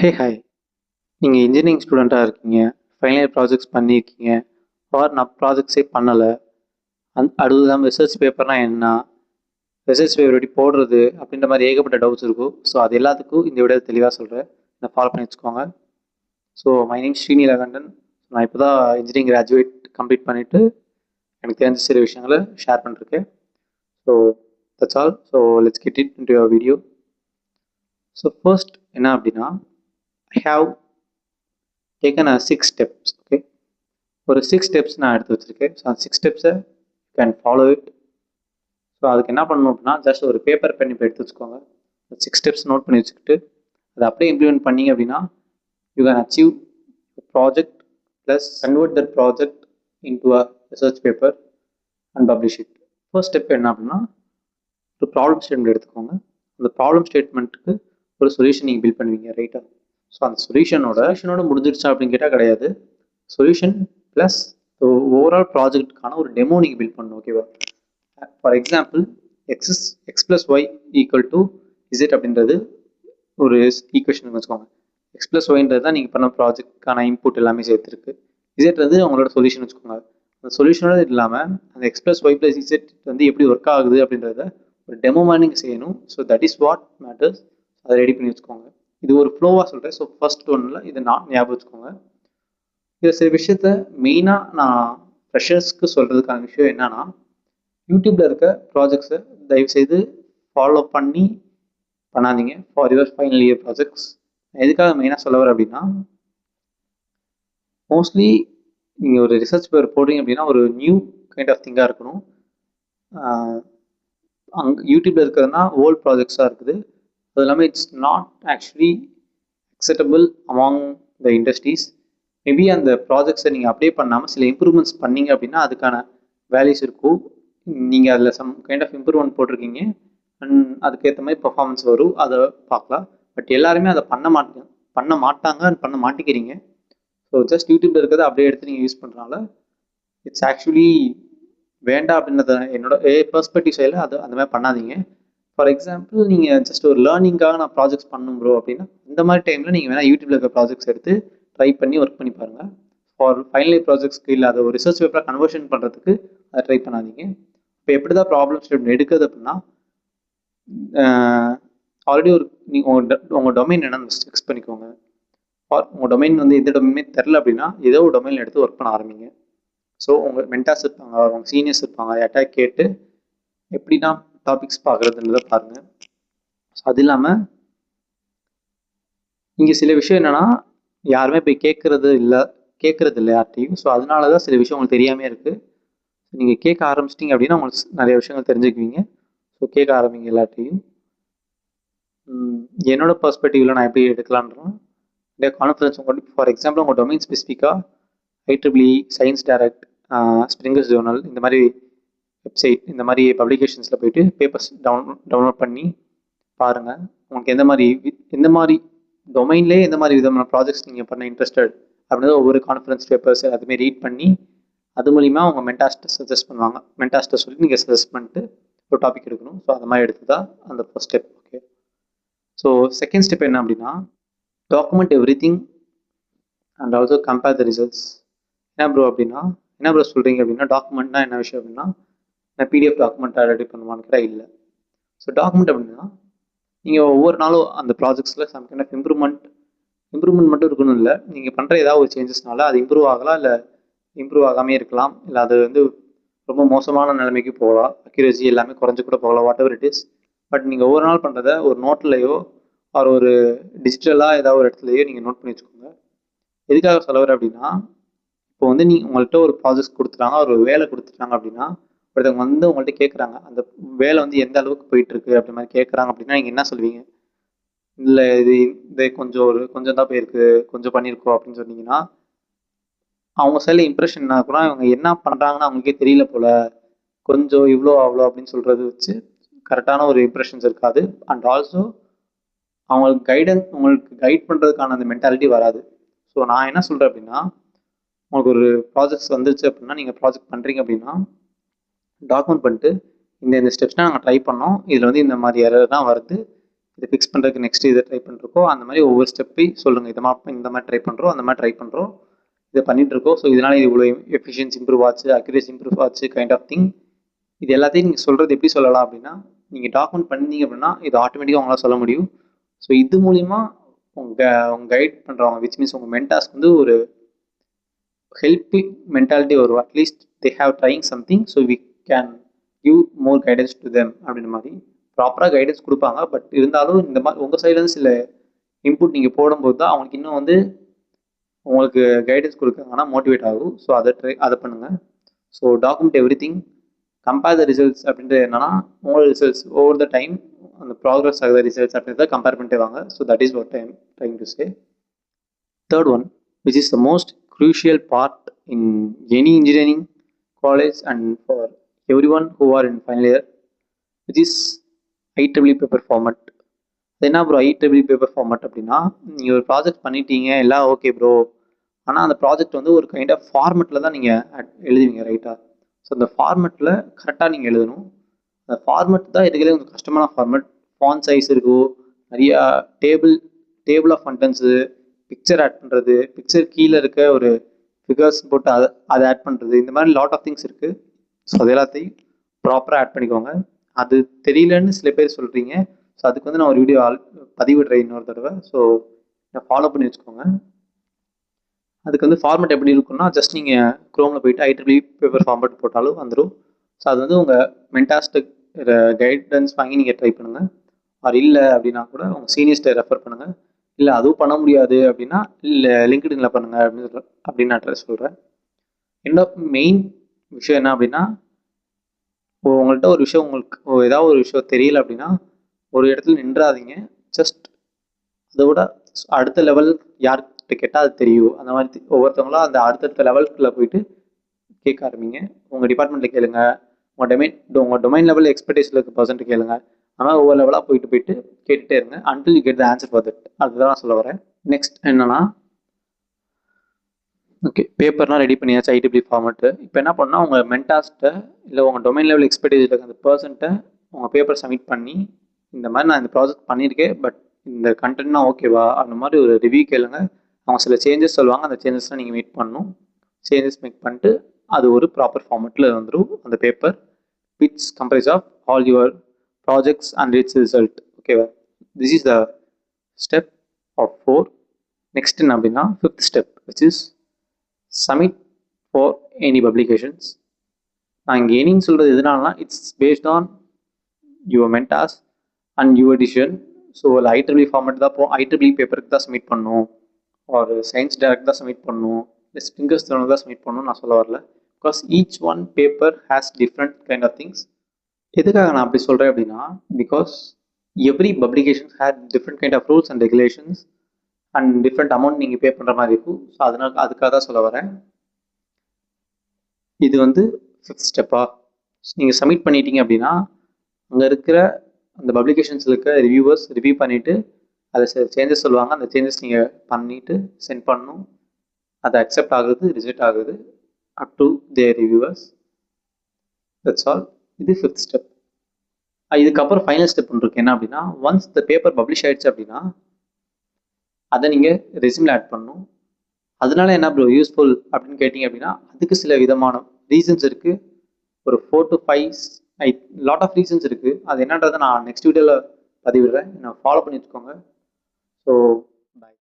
Hey hi, நீங்கள் engineering ஸ்டூடெண்ட்டாக இருக்கீங்க, ஃபைனல் இயர் ப்ராஜெக்ட்ஸ் பண்ணியிருக்கீங்க, ஆர் நான் ப்ராஜெக்ட்ஸே பண்ணலை. அடுத்தது இல்லாமல் ரிசர்ச் பேப்பர்னால் என்ன, ரிசர்ச் பேப்பர் எப்படி போடுறது அப்படின்ற மாதிரி ஏகப்பட்ட டவுட்ஸ் இருக்கும். ஸோ அது எல்லாத்துக்கும் இந்த வீடியோ தெளிவாக சொல்கிறேன், என்னை ஃபாலோ பண்ணி வச்சுக்கோங்க. So my name Srineelakandan. நான் இப்போ தான் இன்ஜினியரிங் கிராஜுவேட் கம்ப்ளீட் பண்ணிவிட்டு எனக்கு தெரிஞ்ச சில விஷயங்களை ஷேர் பண்ணிருக்கேன். So that's all. So let's get it into your video. So first என்ன அப்படின்னா, I have taken a 6 steps. Okay, ஒரு 6 steps நான் எடுத்து வச்சுருக்கேன். ஸோ அந்த 6 ஸ்டெப்ஸை கேன் ஃபாலோ இட். ஸோ அதுக்கு என்ன பண்ணணும் அப்படின்னா, ஜஸ்ட் ஒரு பேப்பர் பென் இப்போ எடுத்து வச்சுக்கோங்க. 6 ஸ்டெப்ஸ் நோட் பண்ணி வச்சுக்கிட்டு அதை அப்படியே இம்ப்ளிமெண்ட் பண்ணிங்க அப்படின்னா you can achieve project plus convert that project into a research paper and publish it. First step என்ன அப்படின்னா, ஒரு ப்ராப்ளம் ஸ்டேட்மெண்ட் எடுத்துக்கோங்க. அந்த ப்ராப்ளம் ஸ்டேட்மெண்ட்டுக்கு ஒரு சொல்யூஷன் நீங்கள் பில்ட் பண்ணுவீங்க, ரைட்டாக? ஸோ அந்த சொல்யூஷனோட முடிஞ்சிருச்சா அப்படின்னு கேட்டால் கிடையாது. சொல்யூஷன் ப்ளஸ் ஓவரால் ப்ராஜெக்ட்டுக்கான ஒரு டெமோ நீங்கள் பில்ட் பண்ணணும். ஓகேவா? For example, X plus Y equal to Z அப்படின்றது ஒரு ஈக்குவேஷன் வச்சுக்கோங்க. எக்ஸ் ப்ளஸ் ஒய்ன்றது தான் நீங்கள் பண்ண ப்ராஜெக்ட்கான இன்புட் எல்லாமே சேர்த்துருக்கு. இசட் வந்து அவங்களோட சொல்யூஷன் வச்சுக்கோங்க. அந்த சொல்யூஷனோட இல்லாமல் அந்த X plus Y plus Z வந்து எப்படி ஒர்க் ஆகுது அப்படின்றத ஒரு டெமோ மாதிரி நீங்கள் செய்யணும். So that is what matters. அதை ரெடி பண்ணி வச்சுக்கோங்க. இது ஒரு ஃப்ளோவாக சொல்கிறேன். ஸோ ஃபர்ஸ்ட் ஒன்னில் இதை நான் ஞாபகம் வச்சுக்கோங்க. இதில் சில விஷயத்த மெயினாக நான் ஃப்ரெஷர்ஸ்க்கு சொல்கிறதுக்கான விஷயம் என்னன்னா, யூடியூப்பில் இருக்க ப்ராஜெக்ட்ஸை தயவுசெய்து ஃபாலோ பண்ணாதீங்க for your final year projects. எதுக்காக மெயினாக சொல்ல வரேன் அப்படின்னா, மோஸ்ட்லி நீங்கள் ஒரு ரிசர்ச் பேப்பர் போடுறீங்க அப்படின்னா ஒரு நியூ கைண்ட் ஆஃப் திங்காக இருக்கணும். யூடியூப்பில் இருக்கிறதுனா ஓல்ட் ப்ராஜெக்ட்ஸாக இருக்குது. அது இல்லாமல் it's not actually acceptable among the industries. Maybe அந்த ப்ராஜெக்ட்ஸை நீங்கள் அப்டே பண்ணாமல் சில இம்ப்ரூவ்மெண்ட்ஸ் பண்ணீங்க அப்படின்னா அதுக்கான வேல்யூஸ் இருக்கும். நீங்கள் அதில் சம் கைண்ட் ஆஃப் இம்ப்ரூவ்மெண்ட் போட்டிருக்கீங்க அண்ட் அதுக்கேற்ற மாதிரி பர்ஃபார்மன்ஸ் வரும், அதை பார்க்கலாம். பட் எல்லாருமே அதை பண்ண மாட்டாங்க அண்ட் பண்ண மாட்டேங்கிறீங்க. ஸோ ஜஸ்ட் யூடியூப்பில் இருக்கிறத அப்படியே எடுத்து நீங்கள் யூஸ் பண்ணுறனால இட்ஸ் ஆக்சுவலி வேண்டாம் அப்படின்றத என்னோட பெர்ஸ்பெக்டிவ் சைடில் அது அந்த மாதிரி பண்ணாதீங்க. ஃபார் எக்ஸாம்பிள், நீங்கள் ஜஸ்ட் ஒரு லேர்னிங்காக நான் ப்ராஜெக்ட்ஸ் பண்ணணும் ப்ரோ அப்படின்னா இந்த மாதிரி டைமில் நீங்கள் வேணால் யூடியூப்ல இருக்க ப்ராஜெக்ட்ஸ் எடுத்து ட்ரை பண்ணி ஒர்க் பண்ணி பாருங்கள். ஃபார் ஃபைனல் இயர் ப்ராஜெக்ட்ஸ்க்கு இல்லை அதை ஒரு ரிசர்ச் பேப்பராக கன்வர்ஷன் பண்ணுறதுக்கு அதை ட்ரை பண்ணாதீங்க. இப்போ எப்படி தான் ப்ராப்ளம் ஸ்டேட்மெண்ட் எடுக்குது அப்படின்னா, ஆல்ரெடி ஒரு நீங்கள் உங்கள் டொமைன் என்னன்னு ஃபிக்ஸ் பண்ணிக்கோங்க. உங்கள் டொமைன் வந்து எந்த டொமைனுமே தெரில அப்படின்னா ஏதோ ஒரு டொமைனில் எடுத்து ஒர்க் பண்ண ஆரம்பிங்க. ஸோ உங்கள் மென்டார்ஸ் இருப்பாங்க, உங்கள் சீனியர்ஸ் இருப்பாங்க, யார்ட்டா கேட்டு எப்படின்னா டாபிக்ஸ் பார்க்குறதுன்றதை பாருங்கள். ஸோ அது இல்லாமல் இங்கே சில விஷயம் என்னென்னா, யாருமே போய் கேட்குறது இல்லை யார்ட்டையும். ஸோ அதனால தான் சில விஷயம் உங்களுக்கு தெரியாமல் இருக்குது. நீங்கள் கேட்க ஆரம்பிச்சிட்டிங்க அப்படின்னா உங்களுக்கு நிறைய விஷயங்கள் தெரிஞ்சுக்குவீங்க. ஸோ கேட்க ஆரம்பிங்க எல்லாத்தையும். என்னோட பெர்ஸ்பெக்டிவில் நான் எப்படி எடுக்கலான்றேன், இந்த கான்ஃபரன்ஸ் உங்களுக்கு ஃபார் எக்ஸாம்பிள் உங்கள் டொமைன் ஸ்பெசிஃபிக்காக IEEE, சயின்ஸ் டைரக்ட், ஸ்ப்ரிங்கர்ஸ் ஜேர்னல் இந்த மாதிரி வெப்சைட் இந்த மாதிரி பப்ளிகேஷன்ஸில் போயிட்டு பேப்பர்ஸ் டவுன்லோட் பண்ணி பாருங்கள். உங்களுக்கு எந்த மாதிரி டொமைன்லேயே எந்த மாதிரி விதமான ப்ராஜெக்ட்ஸ் நீங்கள் பண்ண இன்ட்ரெஸ்டட் அப்படின்றத ஒவ்வொரு கான்ஃபரன்ஸ் பேப்பர்ஸ் அதுமாரி ரீட் பண்ணி அது மூலிமா அவங்க மென்டாஸ்ட்டை சஜஸ்ட் பண்ணுவாங்க. மென்டாஸ்ட்டை சொல்லி நீங்கள் சஜஸ்ட் பண்ணிட்டு ஒரு டாபிக் எடுக்கணும். ஸோ அந்த மாதிரி எடுத்து தான் அந்த first step. Okay, so second step என்ன அப்படின்னா, document every thing and also compare the results. என்ன ப்ரோ சொல்கிறீங்க அப்படின்னா, டாக்குமெண்ட்னா என்ன விஷயம் அப்படின்னா, நான் PDF டாக்குமெண்ட்டாக ரெடி பண்ணுவான்னு கேட்டால் இல்லை. ஸோ டாக்குமெண்ட் அப்படின்னா நீங்கள் ஒவ்வொரு நாளும் அந்த ப்ராஜெக்ட்ஸில் சம் கைண்ட் ஆஃப் இம்ப்ரூவ்மெண்ட் மட்டும் இருக்கணும் இல்லை, நீங்கள் பண்ணுற ஏதாவது ஒரு சேஞ்சஸ்னால அது இம்ப்ரூவ் ஆகலாம், இல்லை இம்ப்ரூவ் ஆகாமே இருக்கலாம், இல்லை அது வந்து ரொம்ப மோசமான நிலைமைக்கு போகலாம், அக்யூரசி எல்லாமே குறைஞ்சி கூட போகலாம், what ever it is. But நீங்கள் ஒவ்வொரு நாள் பண்ணுறத ஒரு நோட்லையோ ஒரு டிஜிட்டலாக ஏதாவது ஒரு இடத்துலையோ நீங்கள் நோட் பண்ணி வச்சுக்கோங்க. எதுக்காக சொல்ல வரேன் அப்படின்னா, இப்போ வந்து உங்கள்கிட்ட ஒரு ப்ராஜெக்ட் கொடுத்துட்டாங்க, ஒரு வேலை கொடுத்துட்டாங்க அப்படின்னா, ஒருத்தவங்க வந்து உங்கள்கிட்ட கேட்குறாங்க அந்த வேலை வந்து எந்த அளவுக்கு போயிட்டுருக்கு அப்படி மாதிரி கேட்குறாங்க அப்படின்னா நீங்கள் என்ன சொல்வீங்க? இல்லை இது கொஞ்சம் தான் போயிருக்கு, கொஞ்சம் பண்ணியிருக்கோம் அப்படின்னு சொன்னீங்கன்னா அவங்க சைடில் இம்ப்ரெஷன் என்ன கூட இவங்க என்ன பண்ணுறாங்கன்னு அவங்களுக்கே தெரியல போல, கொஞ்சம் இவ்வளோ அவ்வளோ அப்படின்னு சொல்கிறது வச்சு கரெக்டான ஒரு இம்ப்ரெஷன்ஸ் இருக்காது. அண்ட் ஆல்சோ உங்களுக்கு கைட் பண்ணுறதுக்கான அந்த மென்டாலிட்டி வராது. ஸோ நான் என்ன சொல்கிறேன் அப்படின்னா, உங்களுக்கு ஒரு ப்ராஜெக்ட்ஸ் வந்துருச்சு அப்படின்னா, நீங்கள் ப்ராஜெக்ட் பண்ணுறீங்க அப்படின்னா டாக்குமெண்ட் பண்ணிட்டு இந்த ஸ்டெப்ஸ்னால் நாங்கள் ட்ரை பண்ணோம், இதில் வந்து இந்த மாதிரி எரர் தான் வருது, இதை ஃபிக்ஸ் பண்ணுறதுக்கு நெக்ஸ்ட் இதை ட்ரை பண்ணிருக்கோம். அந்த மாதிரி ஒவ்வொரு ஸ்டெப்பையும் சொல்லுங்கள். இந்த மாதிரி ட்ரை பண்ணுறோம், அந்த மாதிரி ட்ரை பண்ணுறோம், இதை பண்ணிட்டு இருக்கோம். ஸோ இதனால் இது இவ்வளோ எஃபிஷியன்சி இம்ப்ரூவ் ஆச்சு, அக்யூரேசி இம்ப்ரூவ் ஆச்சு, கைண்ட் ஆஃப் திங். இது எல்லாத்தையும் நீங்கள் சொல்கிறது எப்படி சொல்லலாம் அப்படின்னா, நீங்கள் டாக்குமெண்ட் பண்ணீங்க அப்படின்னா இது ஆட்டோமேட்டிக்காக உங்களால் சொல்ல முடியும். ஸோ இது மூலிமா உங்கள் கைட் பண்ணுறவங்க விச் மீன்ஸ் உங்கள் மென்டாஸ்க்கு வந்து ஒரு ஹெல்பிங் மென்டாலிட்டி வரும். At least they have trying something, so we can give more guidance to them அப்படின்ற மாதிரி ப்ராப்பராக கைடன்ஸ் கொடுப்பாங்க. பட் இருந்தாலும் இந்த மாதிரி உங்கள் சைட்லேருந்து சில இன்புட் நீங்கள் போடும்போது தான் அவங்களுக்கு இன்னும் வந்து உங்களுக்கு கைடன்ஸ் கொடுக்காங்கன்னா மோட்டிவேட் ஆகும். ஸோ அதை பண்ணுங்கள். So document every thing, compare the results அப்படின்றது என்னன்னா உங்களோட ரிசல்ட்ஸ் ஓவர் த டைம் அந்த ப்ராக்ரஸ் ஆகுத ரிசல்ட்ஸ் அப்படின்றத கம்பேர் பண்ணிட்டே வாங்க. So that is what I am trying to say. Third one, which is the most crucial part in any engineering college and for everyone who are in final year, which is IEEE paper format. என்ன bro IEEE paper format அப்படின்னா, நீங்கள் ஒரு project பண்ணிட்டீங்க எல்லாம் okay bro, ஆனால் அந்த project வந்து ஒரு கைண்ட் ஆஃப் ஃபார்மெட்டில் தான் நீங்கள் எழுதுவீங்க ரைட்டா. ஸோ அந்த ஃபார்மெட்டில் கரெக்டாக நீங்கள் எழுதணும். அந்த ஃபார்மெட் தான் இருக்கிறதே கொஞ்சம் கஷ்டமான ஃபார்மெட். ஃபாண்ட் சைஸ் இருக்கும், நிறையா table of contents, picture add பண்ணுறது, பிக்சர் கீழே இருக்க ஒரு ஃபிகர்ஸ் போட்டு அதை ஆட் பண்ணுறது, இந்த மாதிரி லாட் ஆஃப் திங்ஸ் இருக்குது. ஸோ அது எல்லாத்தையும் ப்ராப்பராக ஆட் பண்ணிக்கோங்க. அது தெரியலன்னு சில பேர் சொல்கிறீங்க. ஸோ அதுக்கு வந்து நான் ஒரு வீடியோ பதிவிடுறேன் இன்னொரு தடவை. ஸோ நான் ஃபாலோ பண்ணி வச்சுக்கோங்க. அதுக்கு வந்து ஃபார்மெட் எப்படி இருக்குன்னா, ஜஸ்ட் நீங்கள் க்ரோமில் போயிட்டு IEEE பேப்பர் ஃபார்மெட் போட்டாலும் வந்துடும். ஸோ அது வந்து உங்கள் மென்டாஸ்டிக் கைடன்ஸ் வாங்கி நீங்கள் ட்ரை பண்ணுங்கள். அது இல்லை அப்படின்னா கூட உங்கள் சீனியர்ஸ்ட்டை ரெஃபர் பண்ணுங்கள். இல்லை அதுவும் பண்ண முடியாது அப்படின்னா இல்லை லிங்க்டின்ல பண்ணுங்கள் அப்படின்னு நான் சொல்கிறேன். என்னோட மெயின் விஷயம் என்ன அப்படின்னா, உங்கள்கிட்ட ஒரு விஷயம் உங்களுக்கு ஏதாவது ஒரு விஷயம் தெரியல அப்படின்னா ஒரு இடத்துல நின்றாதீங்க. ஜஸ்ட் அதை விட அடுத்த லெவல் யார்கிட்ட கேட்டால் அது தெரியும். அந்த மாதிரி ஒவ்வொருத்தவங்களும் அந்த அடுத்தடுத்த லெவலுக்குள்ளே போயிட்டு கேட்க ஆரம்பிங்க. உங்கள் டிபார்ட்மெண்ட்டில் கேளுங்க, உங்கள் டொமைன் லெவலில் எக்ஸ்பெக்டேஷன் இருக்க பர்சன்ட் கேளுங்க. ஆனால் ஒவ்வொரு லெவலாக போயிட்டு கேட்டுகிட்டே இருங்க until you get the answer for that. அதுதான் நான் சொல்ல வரேன். நெக்ஸ்ட் என்னன்னா, ஓகே பேப்பர்லாம் ரெடி பண்ணியாச்சு IEEE ஃபார்மெட்டு. இப்போ என்ன பண்ணால் உங்கள் மென்டாஸ்ட்டை இல்லை உங்கள் டொமைன் லெவல் எக்ஸ்பெக்டேஷன் இருக்க அந்த பர்சன்ட்டை உங்கள் பேப்பர் சப்மிட் பண்ணி, இந்த மாதிரி நான் இந்த ப்ராஜெக்ட் பண்ணியிருக்கேன் பட் இந்த கண்டென்ட்னா ஓகேவா அந்த மாதிரி ஒரு ரிவ்யூ கேளுங்க. அவங்க சில சேஞ்சஸ் சொல்லுவாங்க, அந்த சேஞ்சஸ்லாம் நீங்கள் மீட் பண்ணணும். சேஞ்சஸ் மேக் பண்ணிட்டு அது ஒரு ப்ராப்பர் ஃபார்மெட்டில் வந்துடும் அந்த paper, which comprise of all your projects and its result. ஓகேவா, this is the step of 4. Next என்ன அப்படின்னா 5th step, which is submit for any publications. நான் இங்கே ஏனின்னு சொல்கிறது எதுனாலனா, it's based on your mentors and your decision. So ஒரு IEEE format தான் IEEE பேப்பருக்கு தான் சப்மிட் பண்ணணும், ஒரு சயின்ஸ் டைரக்ட் தான் சப்மிட் பண்ணணும், இல்லை ஃபிங்கர்ஸ் தான் சப்மிட் பண்ணணும் நான் சொல்ல வரல. Because each one paper has different kind of things. எதுக்காக நான் அப்படி சொல்கிறேன் அப்படின்னா, because every publication had different kind of rules and regulations and different amount நீங்கள் பே பண்ணுற மாதிரி இருக்கும். ஸோ அதுக்காக தான் சொல்ல வரேன். இது வந்து 5th ஸ்டெப்பாக நீங்கள் சப்மிட் பண்ணிட்டீங்க அப்படின்னா, அங்கே இருக்கிற அந்த பப்ளிகேஷன்ஸில் இருக்க ரிவ்யூவர்ஸ் ரிவ்யூ பண்ணிவிட்டு அதை சேஞ்சஸ் சொல்லுவாங்க. அந்த சேஞ்சஸ் நீங்கள் பண்ணிவிட்டு சென்ட் பண்ணணும். அதை அக்செப்ட் ஆகுது, ரிஜெக்ட் ஆகுது up to their reviewers. That's all. இது 5th ஸ்டெப். இதுக்கப்புறம் ஃபைனல் ஸ்டெப் ஒன்று இருக்குது. என்ன அப்படின்னா, ஒன்ஸ் இந்த பேப்பர் பப்ளிஷ் ஆகிடுச்சு அப்படின்னா அதை நீங்கள் ரெஸ்யூமில் ஆட் பண்ணணும். அதனால என்ன ப்ரோ யூஸ்ஃபுல் அப்படின்னு கேட்டிங்க அப்படின்னா, அதுக்கு சில விதமான ரீசன்ஸ் இருக்குது. ஒரு 4 to 5 லாட் ஆஃப் ரீசன்ஸ் இருக்குது. அது என்னன்றதை நான் நெக்ஸ்ட் வீடியோவில் பதிவிடுறேன். நான் ஃபாலோ பண்ணி வச்சுக்கோங்க. ஸோ